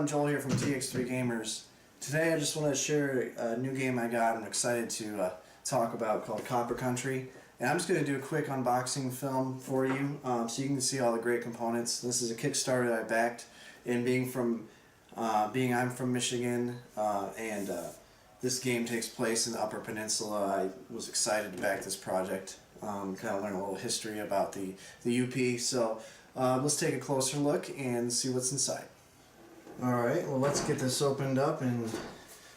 everyone, Joel here from TX3 Gamers. Today I just want to share a new game I got. I'm excited to talk about, called Copper Country. And I'm just going to do a quick unboxing film for you so you can see all the great components. This is a Kickstarter that I backed, and I'm from Michigan and this game takes place in the Upper Peninsula. I was excited to back this project, kind of learn a little history about the UP. So let's take a closer look and see what's inside. Alright, well, let's get this opened up and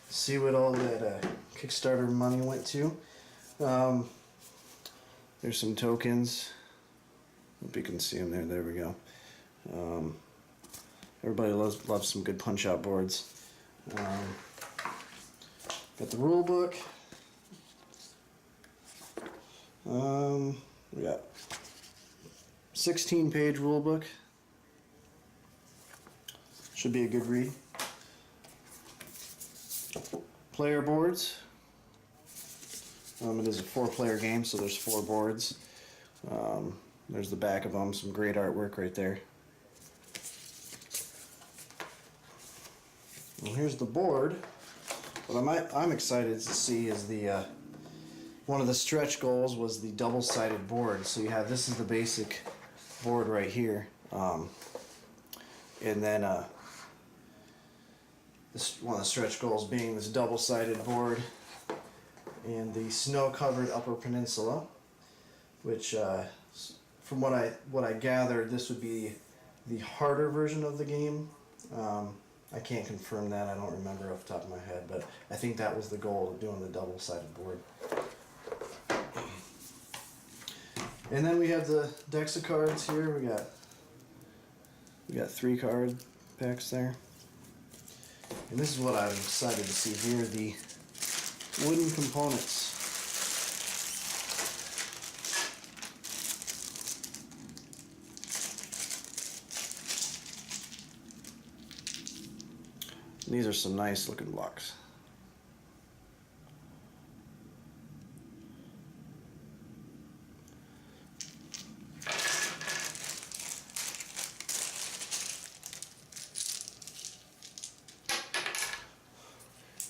see what all that Kickstarter money went to. There's some tokens. Hope you can see them there. There we go. Everybody loves some good punch-out boards. Got the rule book. We got 16-page rule book. Should be a good read. Player boards. It is a 4-player game, so there's 4 boards. There's the back of them, some great artwork right there. And here's the board. What I'm excited to see is the one of the stretch goals was the double-sided board. So you have, this is the basic board right here, and then one of the stretch goals being this double-sided board and the snow-covered Upper Peninsula, which from what I gathered, this would be the harder version of the game. I can't confirm that, I don't remember off the top of my head, but I think that was the goal of doing the double-sided board. And then we have the decks of cards here. We got 3 card packs there. And this is what I'm excited to see here, the wooden components. These are some nice looking blocks.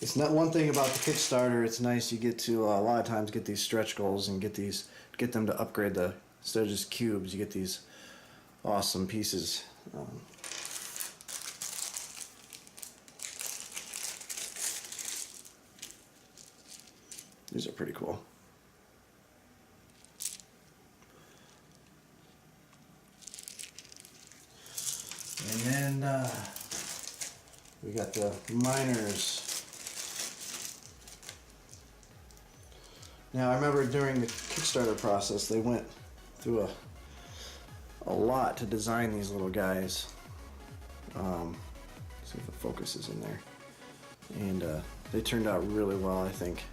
It's not one thing about the Kickstarter. It's nice you get to a lot of times get these stretch goals and get them to upgrade instead of just cubes. You get these awesome pieces. These are pretty cool. And then we got the miners. Now I remember during the Kickstarter process they went through a lot to design these little guys. See if the focus is in there. And they turned out really well, I think.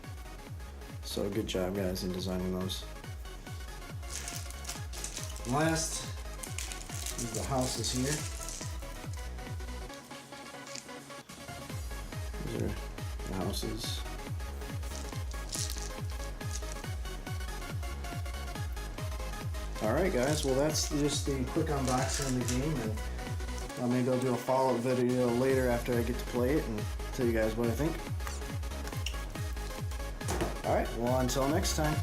So good job, guys, in designing those. Last is the houses here. These are the houses. Alright guys, well that's just the quick unboxing of the game, and maybe I'll do a follow-up video later after I get to play it and tell you guys what I think. Alright, well until next time.